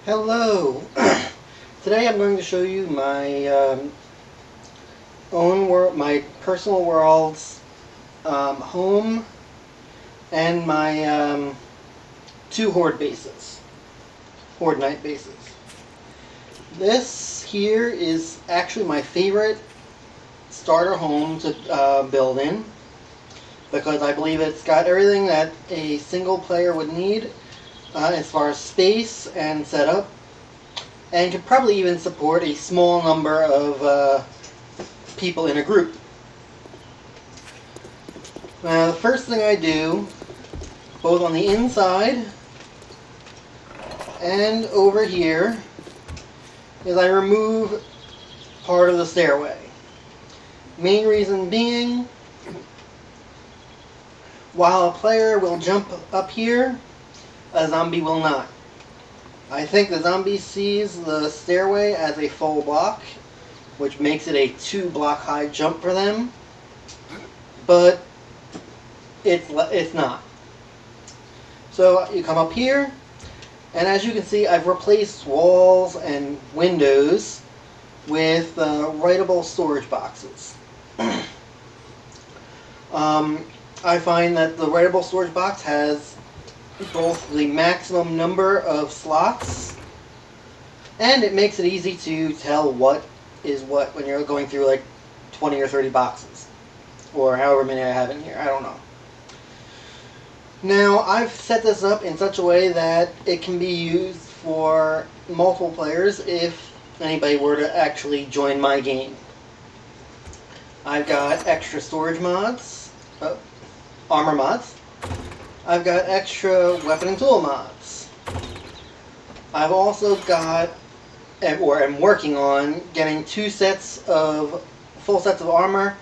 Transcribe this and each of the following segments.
Hello! Today I'm going to show you my own world, my personal world's home, and my two horde bases, horde night bases. This here is actually my favorite starter home to build in, because I believe it's got everything that a single player would need as far as space and setup, and could probably even support a small number of people in a group. Now, the first thing I do, both on the inside and over here, is I remove part of the stairway. Main reason being, while a player will jump up here, a zombie will not. I think the zombie sees the stairway as a full block, which makes it a 2-block high jump for them, but it's not. So you come up here, and as you can see, I've replaced walls and windows with writable storage boxes. I find that the writable storage box has both the maximum number of slots, and it makes it easy to tell what is what when you're going through like 20 or 30 boxes, or however many I have in here, I don't know. Now, I've set this up in such a way that it can be used for multiple players if anybody were to actually join my game. I've got extra storage mods, armor mods. I've got extra weapon and tool mods. I've also got, or am working on, getting full sets of armor,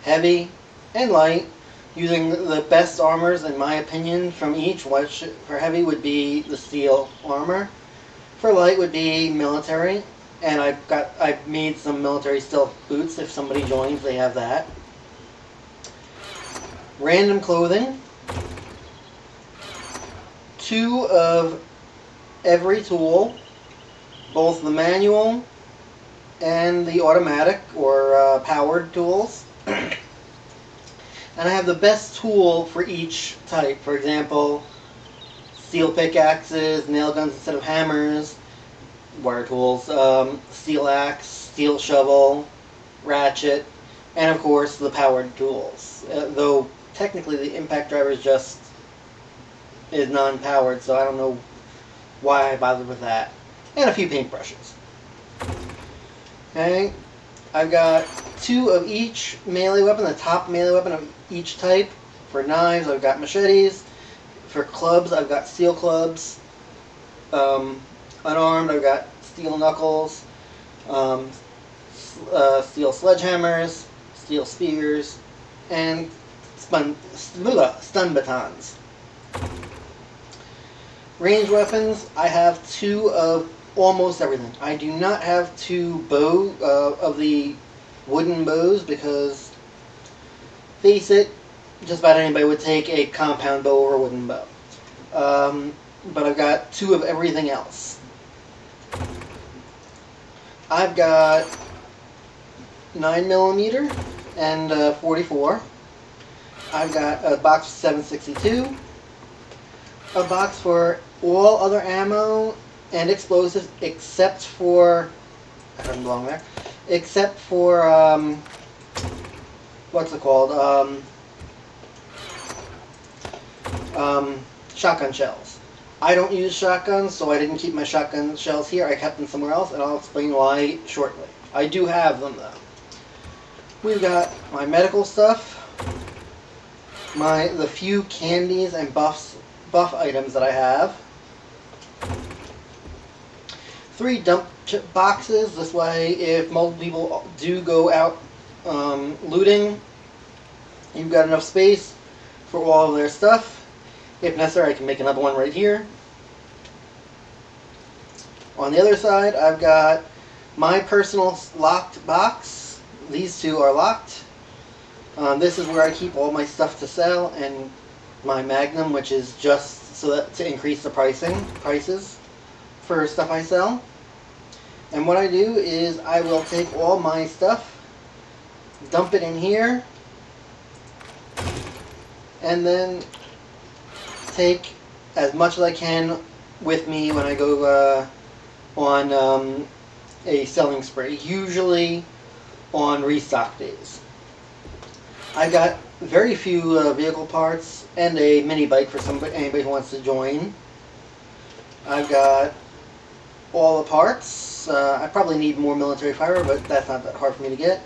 heavy and light, using the best armors in my opinion from each, which for heavy would be the steel armor, for light would be military, and I've made some military stealth boots. If somebody joins, they have that. Random clothing. 2 of every tool, both the manual and the automatic or powered tools. And I have the best tool for each type. For example, steel pickaxes, nail guns instead of hammers, wire tools, steel axe, steel shovel, ratchet, and of course the powered tools. Though technically the impact driver is non-powered, so I don't know why I bothered with that. And a few paintbrushes. Okay, I've got 2 of each melee weapon, the top melee weapon of each type. For knives, I've got machetes. For clubs, I've got steel clubs. Unarmed, I've got steel knuckles, steel sledgehammers, steel spears, and stun batons. Range weapons, I have 2 of almost everything. I do not have 2 of the wooden bows because, face it, just about anybody would take a compound bow over a wooden bow. But I've got 2 of everything else. I've got 9mm and 44. I've got a box of 7.62. A box for all other ammo and explosives except for, I don't belong there, except for, what's it called, shotgun shells. I don't use shotguns, so I didn't keep my shotgun shells here. I kept them somewhere else, and I'll explain why shortly. I do have them, though. We've got my medical stuff, the few candies and buff items that I have. 3 dump boxes. This way, if multiple people do go out looting, you've got enough space for all of their stuff. If necessary, I can make another one right here. On the other side, I've got my personal locked box. These 2 are locked. This is where I keep all my stuff to sell, and my Magnum, which is just so that to increase the prices. for stuff I sell. And what I do is I will take all my stuff, dump it in here, and then take as much as I can with me when I go on a selling spree, usually on restock days. I've got very few vehicle parts and a mini bike for anybody who wants to join. I've got all the parts. I probably need more military fiber, but that's not that hard for me to get.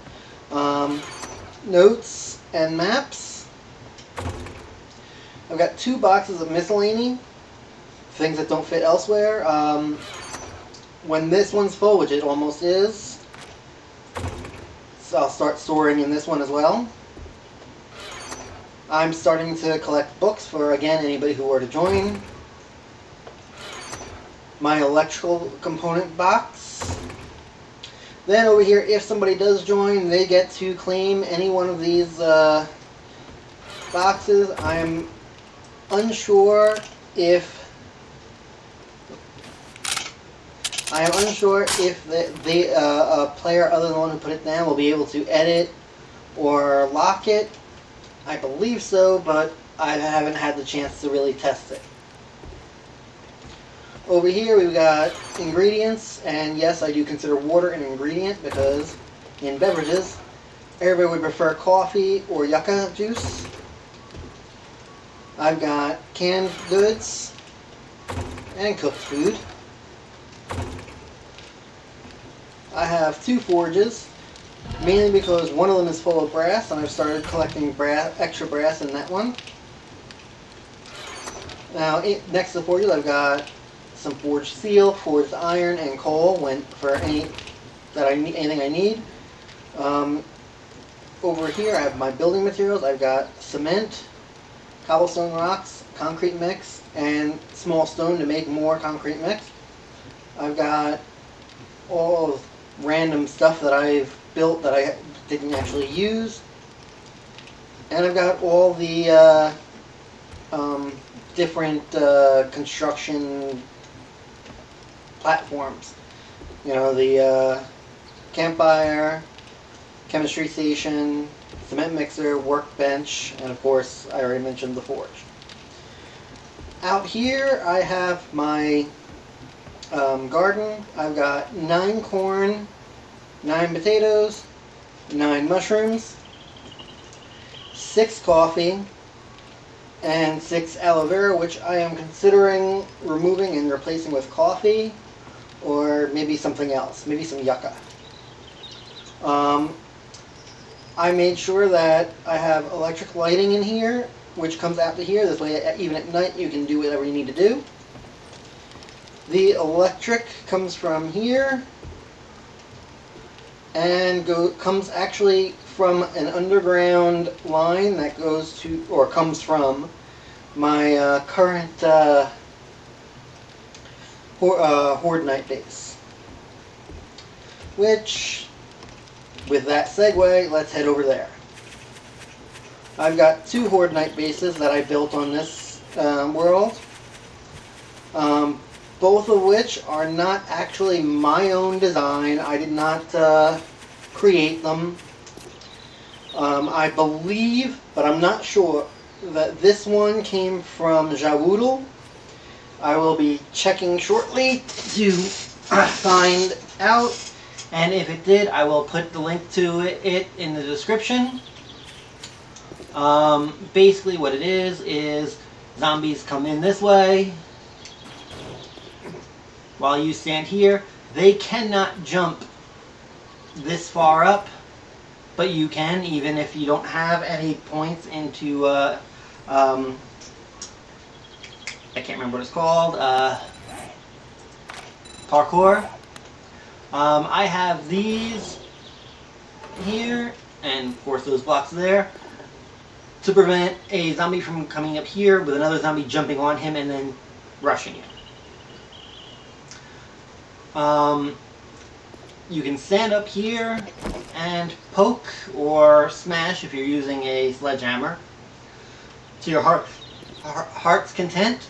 Notes and maps. I've got 2 boxes of miscellany, things that don't fit elsewhere. When this one's full, which it almost is, so I'll start storing in this one as well. I'm starting to collect books for, again, anybody who were to join. My electrical component box. Then over here, if somebody does join, they get to claim any one of these boxes. I'm unsure if a player other than the one who put it down will be able to edit or lock it. I believe so, but I haven't had the chance to really test it. Over here we've got ingredients, and yes, I do consider water an ingredient because in beverages, everybody would prefer coffee or yucca juice. I've got canned goods and cooked food. I have 2 forges, mainly because one of them is full of brass, and I've started collecting extra brass in that one. Now, next to the forges, I've got some forged steel, forged iron, and coal for anything I need. Over here, I have my building materials. I've got cement, cobblestone rocks, concrete mix, and small stone to make more concrete mix. I've got all of random stuff that I've built that I didn't actually use. And I've got all the different construction platforms. You know, the campfire, chemistry station, cement mixer, workbench, and of course, I already mentioned the forge. Out here, I have my garden. I've got 9 corn, 9 potatoes, 9 mushrooms, 6 coffee, and 6 aloe vera, which I am considering removing and replacing with coffee, or maybe something else, maybe some yucca. I made sure that I have electric lighting in here, which comes out to here. This way, even at night, you can do whatever you need to do. The electric comes from here and comes actually from an underground line that goes to, or comes from, my current horde night base. Which, with that segue, let's head over there. I've got 2 horde night bases that I built on this world. Both of which are not actually my own design. I did not create them. I believe, but I'm not sure, that this one came from JaWoodle. I will be checking shortly to find out, and if it did, I will put the link to it in the description. Basically what it is zombies come in this way. While you stand here, they cannot jump this far up, but you can, even if you don't have any points into, I can't remember what it's called, parkour. I have these here, and of course those blocks there, to prevent a zombie from coming up here with another zombie jumping on him and then rushing him. You can stand up here and poke or smash if you're using a sledgehammer to your heart's content.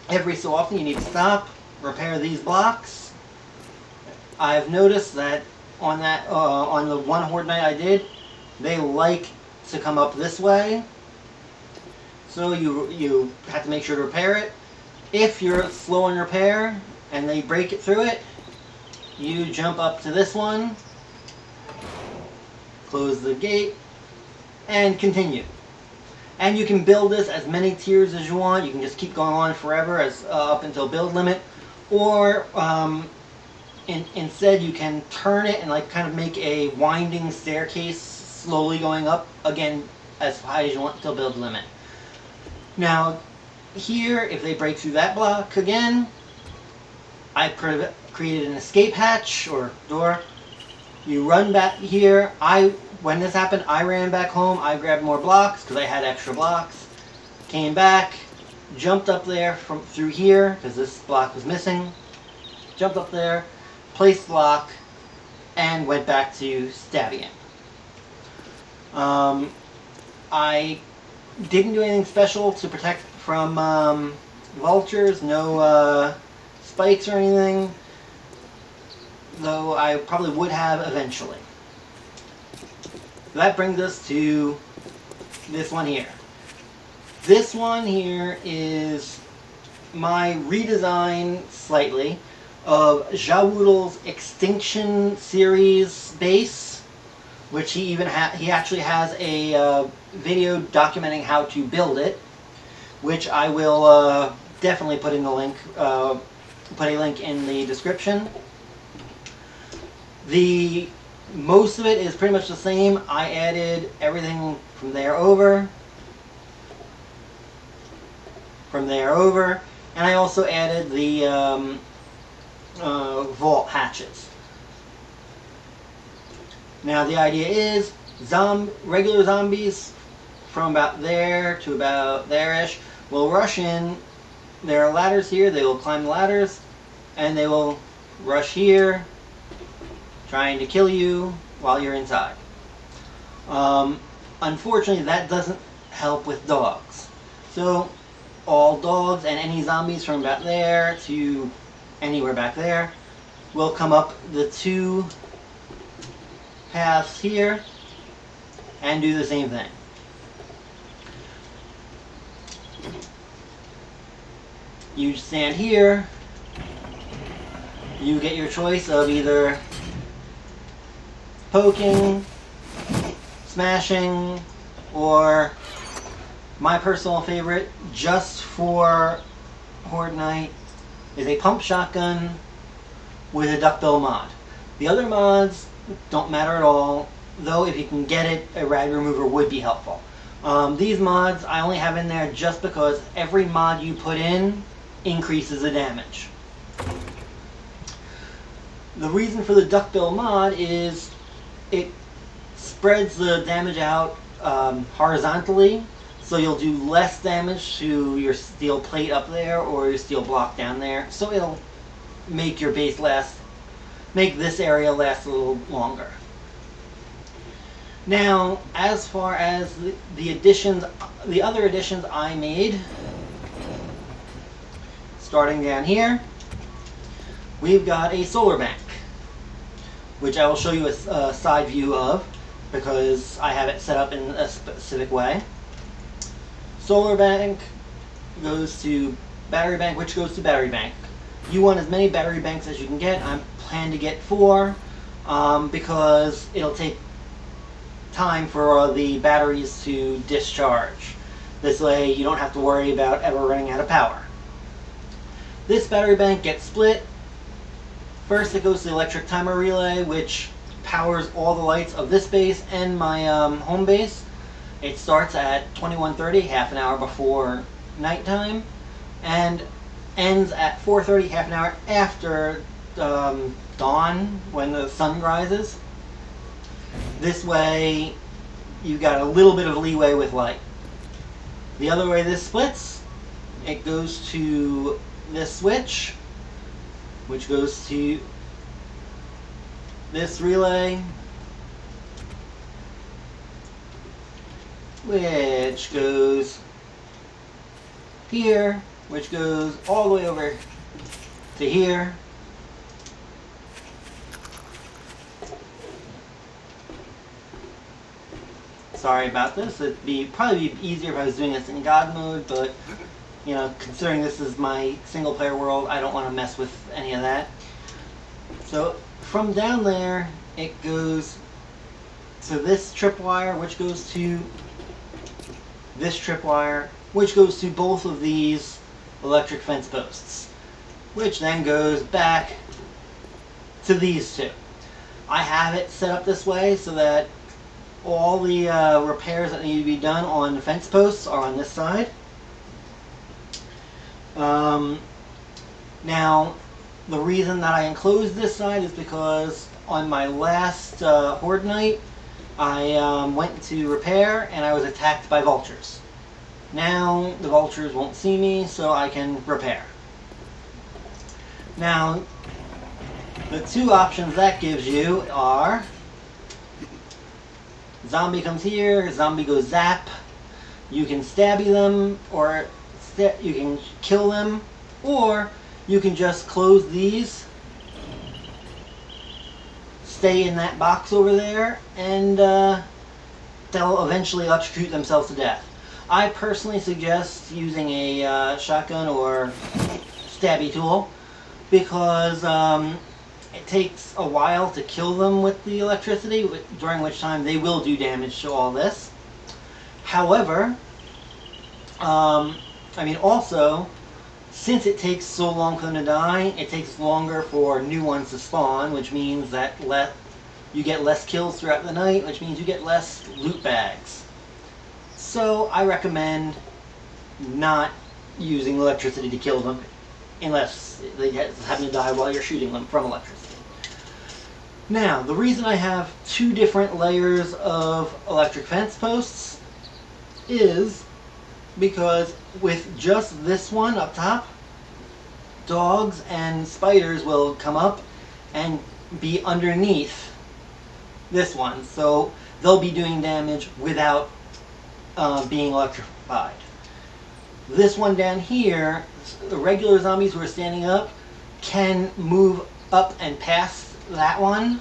every so often you need to stop, repair these blocks. I've noticed that on the one horde night I did, they like to come up this way. So you have to make sure to repair it. If you're slow on repair and they break it through it, you jump up to this one, close the gate, and continue. And you can build this as many tiers as you want. You can just keep going on forever as up until build limit, or instead you can turn it and like kind of make a winding staircase, slowly going up again as high as you want until build limit. Now here, if they break through that block again, I created an escape hatch or door. You run back here. When this happened, I ran back home. I grabbed more blocks because I had extra blocks. Came back, jumped up there through here because this block was missing. Jumped up there, placed block, and went back to stabbing it. I didn't do anything special to protect from vultures. No spikes or anything, though I probably would have eventually. That brings us to this one here. This one here is my redesign slightly of JaWoodle's Extinction series base, which he actually has a video documenting how to build it, which I will definitely put in the link. Put a link in the description. Most of it is pretty much the same. I added everything from there over, and I also added the vault hatches. Now the idea is regular zombies from about there to about there-ish will rush in. There are ladders here. They will climb the ladders, and they will rush here, trying to kill you while you're inside. Unfortunately, that doesn't help with dogs. So all dogs and any zombies from about there to anywhere back there will come up the two paths here and do the same thing. You stand here, you get your choice of either poking, smashing, or my personal favorite, just for Horde Night, is a pump shotgun with a duckbill mod. The other mods don't matter at all, though if you can get it, a rag remover would be helpful. These mods I only have in there just because every mod you put in increases the damage. The reason for the duckbill mod is it spreads the damage out horizontally, so you'll do less damage to your steel plate up there or your steel block down there, so it'll make your base make this area last a little longer. Now, as far as the other additions I made, starting down here, we've got a solar bank, which I will show you a side view of because I have it set up in a specific way. Solar bank goes to battery bank, which goes to battery bank. You want as many battery banks as you can get. I plan to get 4 because it'll take time for the batteries to discharge. This way you don't have to worry about ever running out of power. This battery bank gets split. First it goes to the electric timer relay, which powers all the lights of this base and my home base. It starts at 21:30, half an hour before nighttime, and ends at 4:30, half an hour after dawn, when the sun rises. This way you got a little bit of leeway with light. The other way this splits, it goes to this switch, which goes to this relay, which goes here, which goes all the way over to here. Sorry about this. It'd probably be easier if I was doing this in God mode, but you know, considering this is my single player world, I don't want to mess with any of that. So from down there, it goes to this tripwire, which goes to this tripwire, which goes to both of these electric fence posts, which then goes back to these two. I have it set up this way so that all the repairs that need to be done on the fence posts are on this side. Now, the reason that I enclosed this side is because on my last horde night, I went to repair and I was attacked by vultures. Now, the vultures won't see me, so I can repair. Now, the two options that gives you are zombie comes here, zombie goes zap. You can stabby them, or you can kill them, or you can just close these, stay in that box over there, and they'll eventually electrocute themselves to death. I personally suggest using a shotgun or stabby tool because it takes a while to kill them with the electricity, during which time they will do damage to all this. However, also, since it takes so long for them to die, it takes longer for new ones to spawn, which means that you get less kills throughout the night, which means you get less loot bags. So I recommend not using electricity to kill them, unless they happen to die while you're shooting them from electricity. Now, the reason I have two different layers of electric fence posts is because with just this one up top, dogs and spiders will come up and be underneath this one. So they'll be doing damage without being electrified. This one down here, the regular zombies who are standing up can move up and past that one,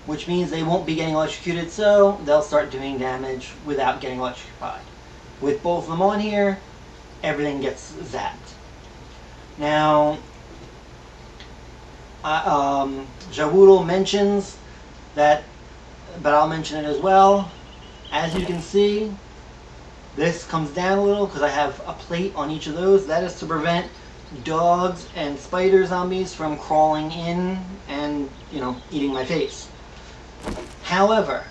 which means they won't be getting electrocuted, so they'll start doing damage without getting electrified. With both of them on here, everything gets zapped. Now, JaWoodle mentions that, but I'll mention it as well. As you can see, this comes down a little because I have a plate on each of those. That is to prevent dogs and spider zombies from crawling in and, eating my face. However,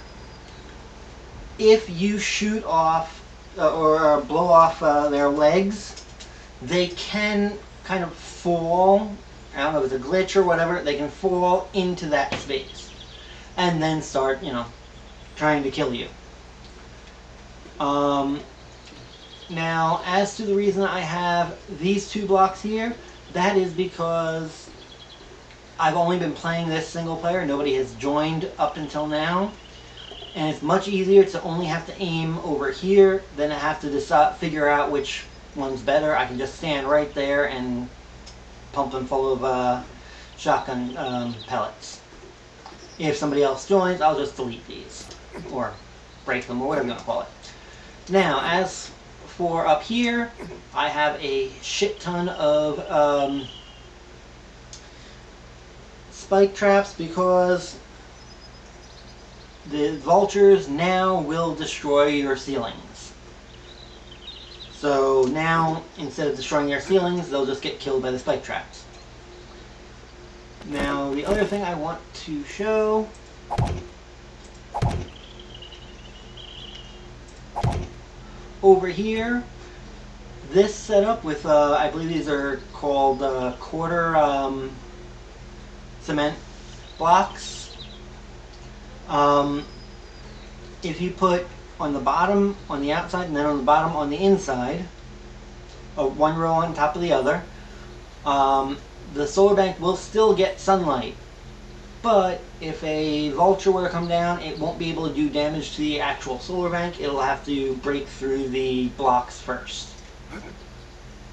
if you shoot off or blow off their legs, they can kind of fall. I don't know if it's a glitch or whatever. They can fall into that space and then start, trying to kill you. Now, as to the reason I have these two blocks here, that is because I've only been playing this single player. Nobody has joined up until now. And it's much easier to only have to aim over here than to have to figure out which one's better. I can just stand right there and pump them full of shotgun pellets. If somebody else joins, I'll just delete these. Or break them, or whatever you want to call it. Now, as for up here, I have a shit ton of spike traps because the vultures now will destroy your ceilings. So now, instead of destroying your ceilings, they'll just get killed by the spike traps. Now, the other thing I want to show over here, this setup with, I believe these are called quarter cement blocks. If you put on the bottom on the outside and then on the bottom on the inside, one row on top of the other, the solar bank will still get sunlight. But if a vulture were to come down, it won't be able to do damage to the actual solar bank. It'll have to break through the blocks first.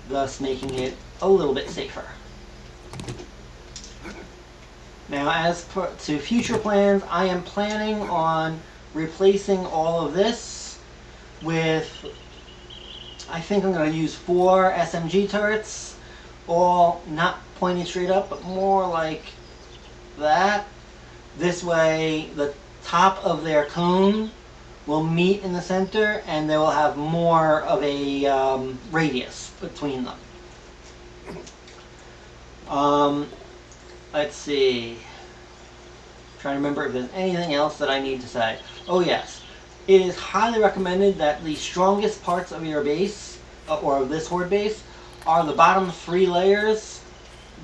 thus making it a little bit safer. Now, as to future plans, I am planning on replacing all of this with, I think I'm going to use 4 SMG turrets, all not pointing straight up, but more like that. This way, the top of their cone will meet in the center, and they will have more of a radius between them. Let's see. Trying to remember if there's anything else that I need to say. Oh yes, it is highly recommended that the strongest parts of your base, or of this horde base, are the bottom 3 layers,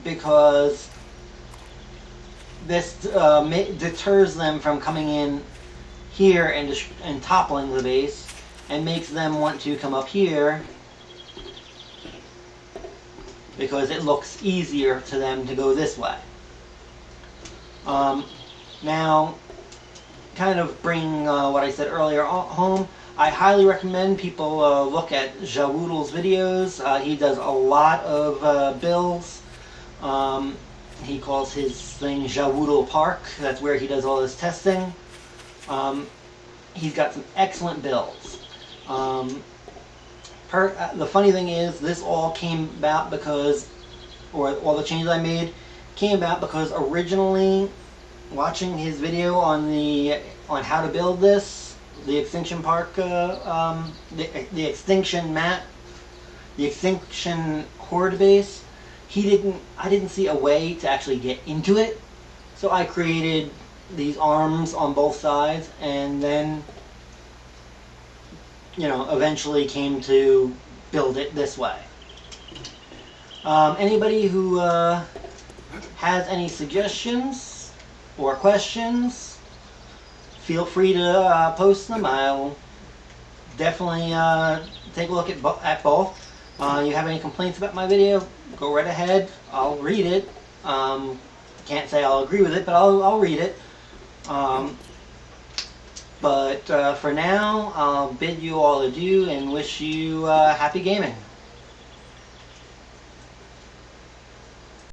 because this deters them from coming in here and toppling the base, and makes them want to come up here because it looks easier to them to go this way. Now, kind of bringing what I said earlier home, I highly recommend people look at JaWoodle's videos. He does a lot of builds. He calls his thing JaWoodle Park. That's where he does all his testing. He's got some excellent builds. The funny thing is, this all came about because, or all the changes I made came about because originally, watching his video on how to build this, the Extinction Park, the Extinction map, the Extinction Horde base, I didn't see a way to actually get into it, so I created these arms on both sides, and then, you know, eventually came to build it this way. Anybody who has any suggestions or questions, feel free to post them. I'll definitely take a look at both. You have any complaints about my video, go right ahead. I'll read it. Can't say I'll agree with it, but I'll read it. But for now, I'll bid you all adieu and wish you happy gaming.